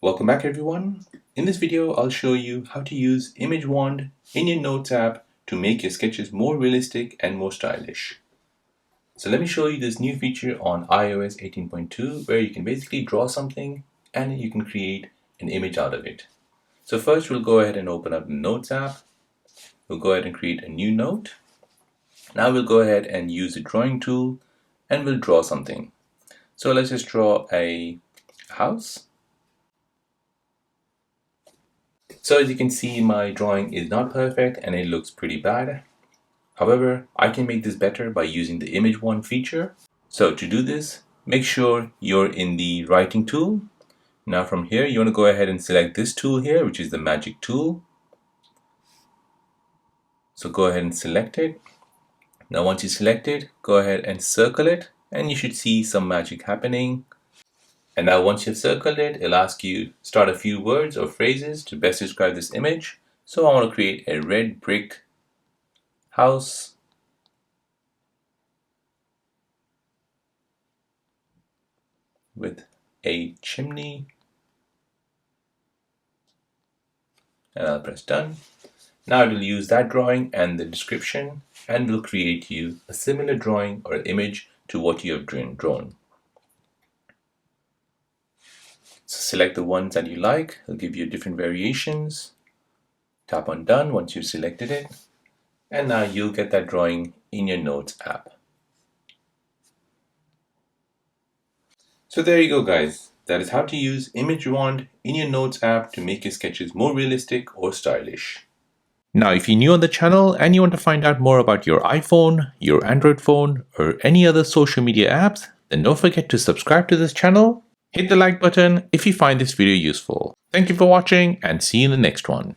Welcome back everyone. In this video, I'll show you how to use Image Wand in your Notes app to make your sketches more realistic and more stylish. So let me show you this new feature on iOS 18.2 where you can basically draw something and you can create an image out of it. So first we'll go ahead and open up the Notes app. We'll go ahead and create a new note. Now we'll go ahead and use the drawing tool and we'll draw something. So let's just draw a house. So as you can see, my drawing is not perfect and it looks pretty bad. However, I can make this better by using the Image Wand feature. So to do this, make sure you're in the writing tool. Now from here, you want to go ahead and select this tool here, which is the magic tool. So go ahead and select it. Now once you select it, go ahead and circle it and you should see some magic happening. And now once you've circled it, it'll ask you start a few words or phrases to best describe this image. So I want to create a red brick house with a chimney. And I'll press done. Now it will use that drawing and the description and will create you a similar drawing or image to what you have drawn. So select the ones that you like. It'll give you different variations. Tap on done once you've selected it. And now you'll get that drawing in your Notes app. So there you go guys. That is how to use Image Wand in your Notes app to make your sketches more realistic or stylish. Now if you're new on the channel and you want to find out more about your iPhone, your Android phone, or any other social media apps, then don't forget to subscribe to this channel. Hit the like button if you find this video useful. Thank you for watching and see you in the next one.